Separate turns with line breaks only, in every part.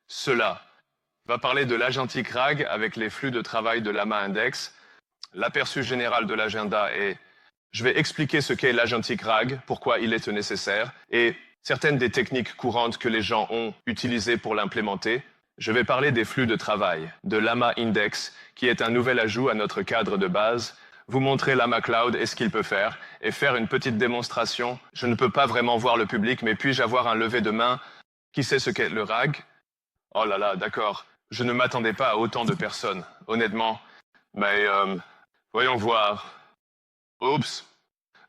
Cela va parler de l'agentique RAG avec les flux de travail de Llama Index, l'aperçu général de l'agenda et je vais expliquer ce qu'est l'agentique RAG, pourquoi il est nécessaire et certaines des techniques courantes que les gens ont utilisées pour l'implémenter. Je vais parler des flux de travail, de Llama Index, qui est un nouvel ajout à notre cadre de base, vous montrer Llama Cloud et ce qu'il peut faire, et faire une petite démonstration. Je ne peux pas vraiment voir le public, mais puis-je avoir un lever de main? Qui sait ce qu'est le RAG? Oh là là, d'accord. Je ne m'attendais pas à autant de personnes, honnêtement. Mais voyons voir. Oups.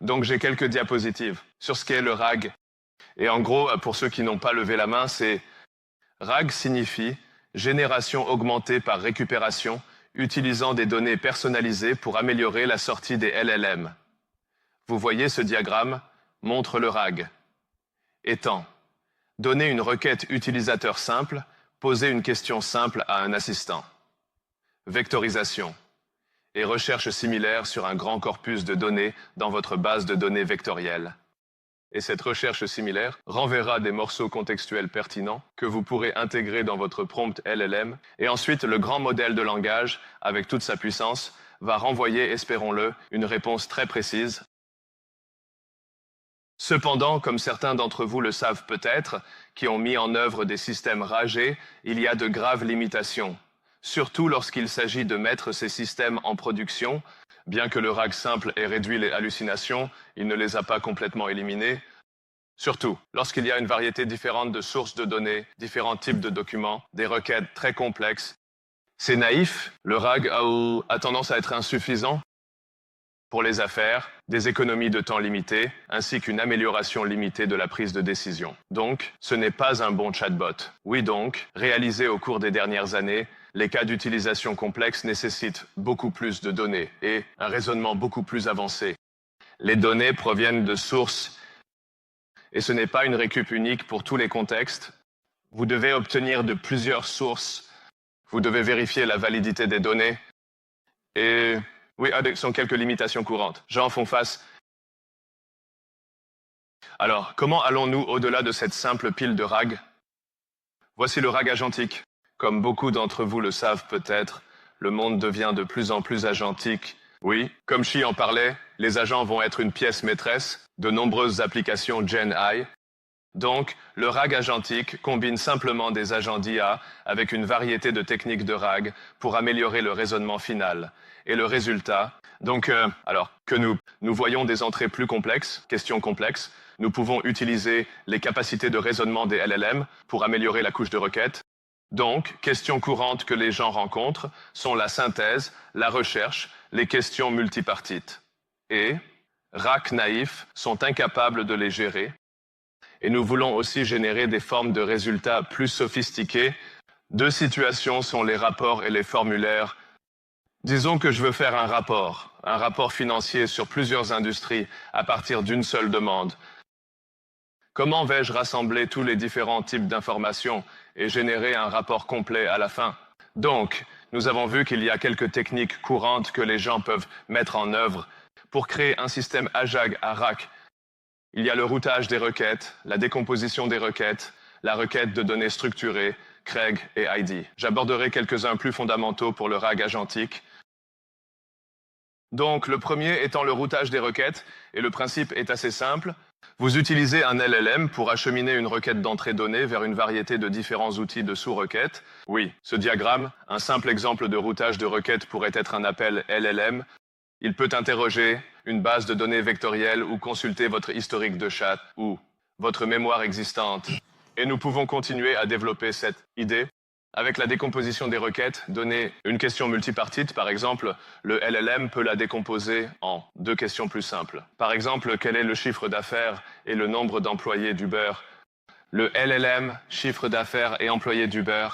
Donc j'ai quelques diapositives sur ce qu'est le RAG. Et en gros, pour ceux qui n'ont pas levé la main, c'est RAG signifie génération augmentée par récupération, utilisant des données personnalisées pour améliorer la sortie des LLM. Vous voyez ce diagramme montre le RAG. Étant, donner une requête utilisateur simple, poser une question simple à un assistant. Vectorisation et recherche similaire sur un grand corpus de données dans votre base de données vectorielle. Et cette recherche similaire renverra des morceaux contextuels pertinents que vous pourrez intégrer dans votre prompt LLM. Et ensuite, le grand modèle de langage, avec toute sa puissance, va renvoyer, espérons-le, une réponse très précise. Cependant, comme certains d'entre vous le savent peut-être, qui ont mis en œuvre des systèmes RAG, il y a de graves limitations. Surtout lorsqu'il s'agit de mettre ces systèmes en production. Bien que le RAG simple ait réduit les hallucinations, il ne les a pas complètement éliminées. Surtout, lorsqu'il y a une variété différente de sources de données, différents types de documents, des requêtes très complexes. C'est naïf, le RAG a tendance à être insuffisant pour les affaires, des économies de temps limitées, ainsi qu'une amélioration limitée de la prise de décision. Donc, ce n'est pas un bon chatbot. Oui donc, réalisé au cours des dernières années, les cas d'utilisation complexes nécessitent beaucoup plus de données et un raisonnement beaucoup plus avancé. Les données proviennent de sources et ce n'est pas une récup unique pour tous les contextes. Vous devez obtenir de plusieurs sources. Vous devez vérifier la validité des données. Et oui, ce sont quelques limitations courantes. J'en fais face. Alors, comment allons-nous au-delà de cette simple pile de RAG? Voici le RAG agentique. Comme beaucoup d'entre vous le savent peut-être, le monde devient de plus en plus agentique. Oui, comme Xi en parlait, les agents vont être une pièce maîtresse de nombreuses applications Gen AI. Donc, le RAG agentique combine simplement des agents d'IA avec une variété de techniques de RAG pour améliorer le raisonnement final. Et le résultat, donc, alors que nous voyons des entrées plus complexes, questions complexes, nous pouvons utiliser les capacités de raisonnement des LLM pour améliorer la couche de requête. Donc, questions courantes que les gens rencontrent sont la synthèse, la recherche, les questions multipartites. Et RAG naïfs sont incapables de les gérer. Et nous voulons aussi générer des formes de résultats plus sophistiquées. Deux situations sont les rapports et les formulaires. Disons que je veux faire un rapport financier sur plusieurs industries à partir d'une seule demande. Comment vais-je rassembler tous les différents types d'informations et générer un rapport complet à la fin? Donc, nous avons vu qu'il y a quelques techniques courantes que les gens peuvent mettre en œuvre pour créer un système AJAG à RAG. Il y a le routage des requêtes, la décomposition des requêtes, la requête de données structurées, Craig et ID. J'aborderai quelques-uns plus fondamentaux pour le RAG agentique. Donc, le premier étant le routage des requêtes, et le principe est assez simple. Vous utilisez un LLM pour acheminer une requête d'entrée donnée vers une variété de différents outils de sous-requêtes. Oui, ce diagramme, un simple exemple de routage de requête pourrait être un appel LLM. Il peut interroger une base de données vectorielle ou consulter votre historique de chat ou votre mémoire existante. Et nous pouvons continuer à développer cette idée. Avec la décomposition des requêtes, donner une question multipartite, par exemple, le LLM peut la décomposer en deux questions plus simples. Par exemple, quel est le chiffre d'affaires et le nombre d'employés d'Uber? Le LLM, chiffre d'affaires et employés d'Uber,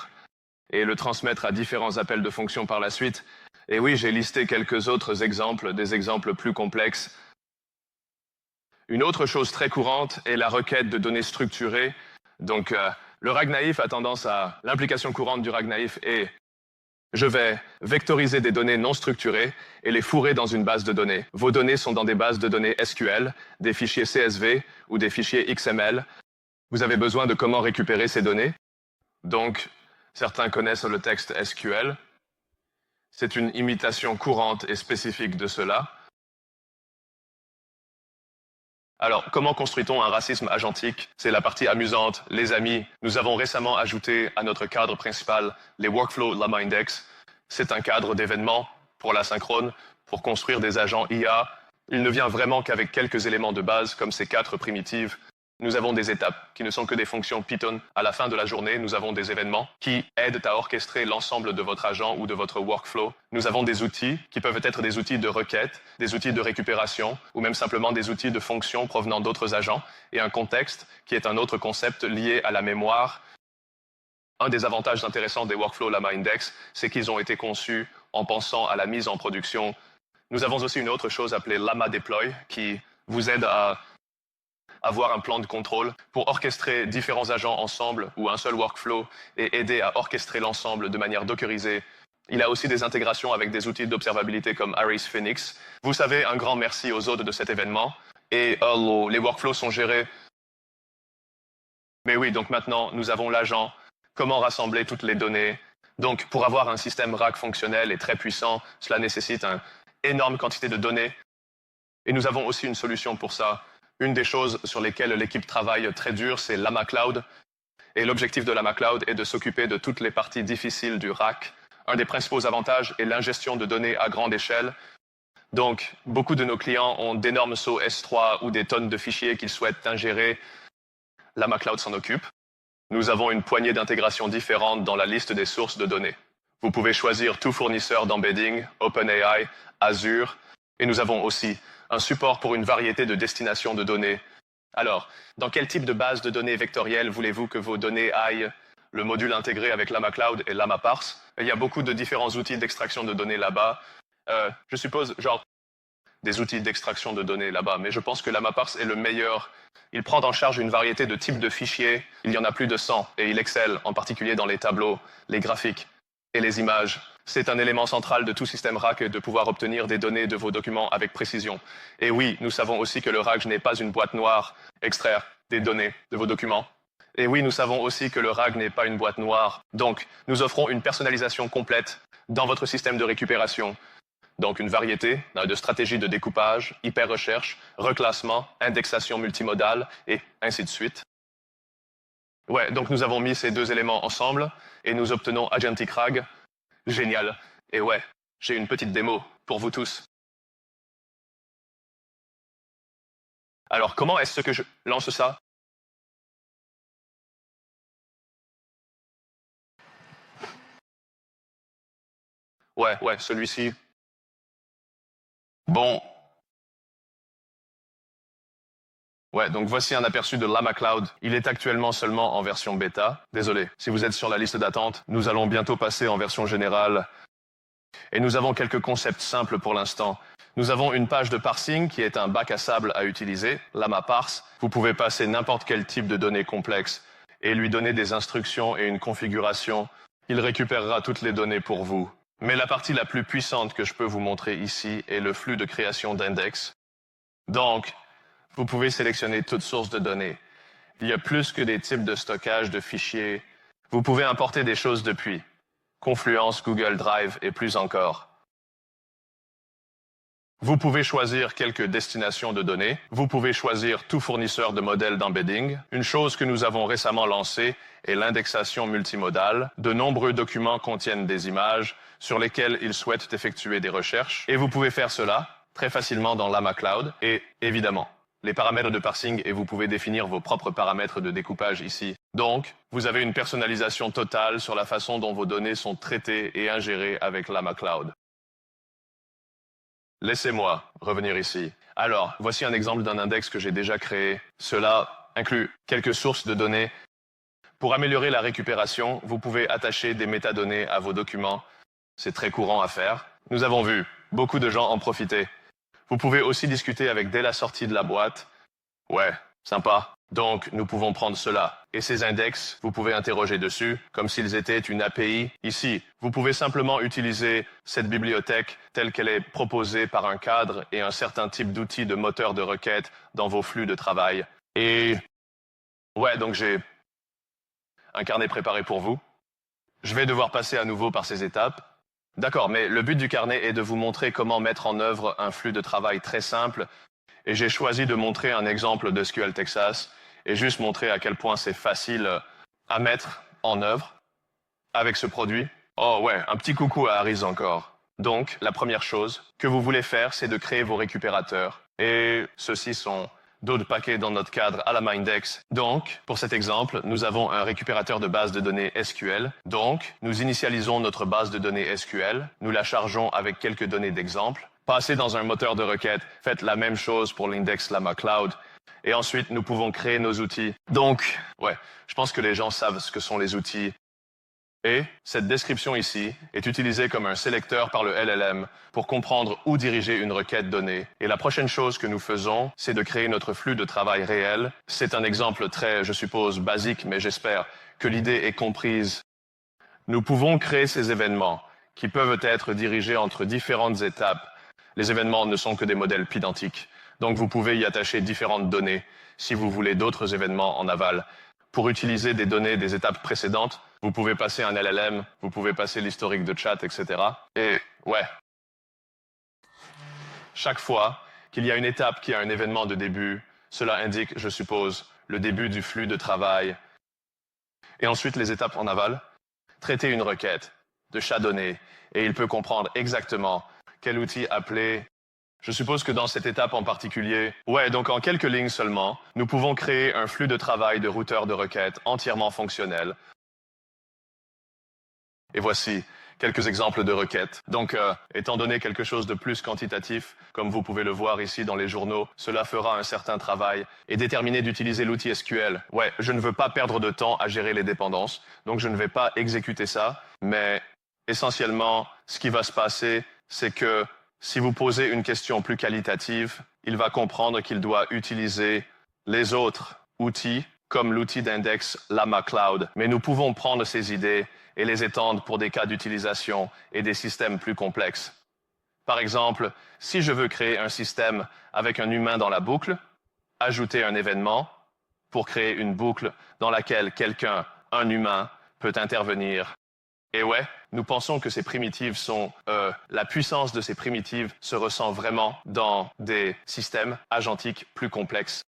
et le transmettre à différents appels de fonction par la suite. Et oui, j'ai listé quelques autres exemples, des exemples plus complexes. Une autre chose très courante est la requête de données structurées. Donc, le RAG naïf a tendance à... L'implication courante du RAG naïf est je vais vectoriser des données non structurées et les fourrer dans une base de données. Vos données sont dans des bases de données SQL, des fichiers CSV ou des fichiers XML. Vous avez besoin de comment récupérer ces données. Donc, Certains connaissent le texte SQL. C'est une imitation courante et spécifique de cela. Alors, comment construit-on un racisme agentique? C'est la partie amusante. Les amis, nous avons récemment ajouté à notre cadre principal les Workflow Llama Index. C'est un cadre d'événements pour l'asynchrone, pour construire des agents IA. Il ne vient vraiment qu'avec quelques éléments de base, comme ces 4 primitives. Nous avons des étapes qui ne sont que des fonctions Python. À la fin de la journée, nous avons des événements qui aident à orchestrer l'ensemble de votre agent ou de votre workflow. Nous avons des outils qui peuvent être des outils de requête, des outils de récupération ou même simplement des outils de fonctions provenant d'autres agents et un contexte qui est un autre concept lié à la mémoire. Un des avantages intéressants des Workflow Llama Index, c'est qu'ils ont été conçus en pensant à la mise en production. Nous avons aussi une autre chose appelée Llama Deploy qui vous aide à avoir un plan de contrôle pour orchestrer différents agents ensemble ou un seul workflow et aider à orchestrer l'ensemble de manière dockerisée. Il a aussi des intégrations avec des outils d'observabilité comme Aris Phoenix. Vous savez, un grand merci aux hôtes de cet événement. Et les workflows sont gérés. Mais oui, donc maintenant, nous avons l'agent. Comment rassembler toutes les données? Donc, pour avoir un système RAG fonctionnel et très puissant, cela nécessite une énorme quantité de données. Et nous avons aussi une solution pour ça. Une des choses sur lesquelles l'équipe travaille très dur, c'est Llama Cloud. Et l'objectif de Llama Cloud est de s'occuper de toutes les parties difficiles du RAC. Un des principaux avantages est l'ingestion de données à grande échelle. Donc, beaucoup de nos clients ont d'énormes sauts S3 ou des tonnes de fichiers qu'ils souhaitent ingérer. Llama Cloud s'en occupe. Nous avons une poignée d'intégrations différentes dans la liste des sources de données. Vous pouvez choisir tout fournisseur d'embedding, OpenAI, Azure, et nous avons aussi un support pour une variété de destinations de données. Alors, dans quel type de base de données vectorielles voulez-vous que vos données aillent? Le module intégré avec Llama Cloud et Llama Parse. Il y a beaucoup de différents outils d'extraction de données là-bas. Je suppose, des outils d'extraction de données là-bas, mais je pense que Llama Parse est le meilleur. Il prend en charge une variété de types de fichiers. Il y en a plus de 100 et il excelle, en particulier dans les tableaux, les graphiques et les images. C'est un élément central de tout système RAG de pouvoir obtenir des données de vos documents avec précision. Et oui, nous savons aussi que le RAG n'est pas une boîte noire, extraire des données de vos documents. Et oui, nous savons aussi que le RAG n'est pas une boîte noire. Donc, nous offrons une personnalisation complète dans votre système de récupération. Donc, une variété de stratégies de découpage, hyper-recherche, reclassement, indexation multimodale, et ainsi de suite. Ouais, donc nous avons mis ces 2 éléments ensemble, et nous obtenons Agentic RAG. Génial. Et ouais, j'ai une petite démo pour vous tous. Alors, comment est-ce que je lance ça? Ouais, celui-ci. Bon. Ouais, donc voici un aperçu de Llama Cloud. Il est actuellement seulement en version bêta. Désolé, si vous êtes sur la liste d'attente, nous allons bientôt passer en version générale. Et nous avons quelques concepts simples pour l'instant. Nous avons une page de parsing qui est un bac à sable à utiliser, Llama Parse. Vous pouvez passer n'importe quel type de données complexes et lui donner des instructions et une configuration. Il récupérera toutes les données pour vous. Mais la partie la plus puissante que je peux vous montrer ici est le flux de création d'index. Donc, vous pouvez sélectionner toute source de données. Il y a plus que des types de stockage de fichiers. Vous pouvez importer des choses depuis Confluence, Google Drive et plus encore. Vous pouvez choisir quelques destinations de données. Vous pouvez choisir tout fournisseur de modèles d'embedding. Une chose que nous avons récemment lancée est l'indexation multimodale. De nombreux documents contiennent des images sur lesquelles ils souhaitent effectuer des recherches. Et vous pouvez faire cela très facilement dans Llama Cloud. Et évidemment, les paramètres de parsing et vous pouvez définir vos propres paramètres de découpage ici. Donc, vous avez une personnalisation totale sur la façon dont vos données sont traitées et ingérées avec Llama Cloud. Laissez-moi revenir ici. Alors, voici un exemple d'un index que j'ai déjà créé. Cela inclut quelques sources de données. Pour améliorer la récupération, vous pouvez attacher des métadonnées à vos documents. C'est très courant à faire. Nous avons vu beaucoup de gens en profiter. Vous pouvez aussi discuter avec dès la sortie de la boîte. Ouais, sympa. Donc, nous pouvons prendre cela. Et ces index, vous pouvez interroger dessus, comme s'ils étaient une API. Ici, vous pouvez simplement utiliser cette bibliothèque telle qu'elle est proposée par un cadre et un certain type d'outils de moteur de requête dans vos flux de travail. Et ouais, donc j'ai un carnet préparé pour vous. Je vais devoir passer à nouveau par ces étapes. D'accord, mais le but du carnet est de vous montrer comment mettre en œuvre un flux de travail très simple. Et j'ai choisi de montrer un exemple de SQL Texas et juste montrer à quel point c'est facile à mettre en œuvre avec ce produit. Oh ouais, un petit coucou à Harris encore. Donc, la première chose que vous voulez faire, c'est de créer vos récupérateurs. Et ceux-ci sont d'autres paquets dans notre cadre à la Mindex. Donc, pour cet exemple, nous avons un récupérateur de base de données SQL. Donc, nous initialisons notre base de données SQL. Nous la chargeons avec quelques données d'exemple. Passez dans un moteur de requête. Faites la même chose pour l'index Llama Cloud. Et ensuite, nous pouvons créer nos outils. Donc, ouais, je pense que les gens savent ce que sont les outils. Et cette description ici est utilisée comme un sélecteur par le LLM pour comprendre où diriger une requête donnée. Et la prochaine chose que nous faisons, c'est de créer notre flux de travail réel. C'est un exemple très, je suppose, basique, mais j'espère que l'idée est comprise. Nous pouvons créer ces événements qui peuvent être dirigés entre différentes étapes. Les événements ne sont que des modèles identiques. Donc vous pouvez y attacher différentes données si vous voulez d'autres événements en aval. Pour utiliser des données des étapes précédentes, vous pouvez passer un LLM, vous pouvez passer l'historique de chat, etc. Et ouais, chaque fois qu'il y a une étape qui a un événement de début, cela indique, je suppose, le début du flux de travail. Et ensuite, les étapes en aval, traiter une requête de chaque donnée, et il peut comprendre exactement quel outil appeler. Je suppose que dans cette étape en particulier, donc en quelques lignes seulement, nous pouvons créer un flux de travail de routeur de requêtes entièrement fonctionnel. Et voici quelques exemples de requêtes. Donc, étant donné quelque chose de plus quantitatif, comme vous pouvez le voir ici dans les journaux, cela fera un certain travail et déterminer d'utiliser l'outil SQL. Je ne veux pas perdre de temps à gérer les dépendances, donc je ne vais pas exécuter ça, mais essentiellement, ce qui va se passer, c'est que si vous posez une question plus qualitative, il va comprendre qu'il doit utiliser les autres outils, comme l'outil d'index Llama Cloud. Mais nous pouvons prendre ces idées et les étendre pour des cas d'utilisation et des systèmes plus complexes. Par exemple, si je veux créer un système avec un humain dans la boucle, ajouter un événement pour créer une boucle dans laquelle quelqu'un, un humain, peut intervenir. Et nous pensons que ces primitives sont... la puissance de ces primitives se ressent vraiment dans des systèmes agentiques plus complexes.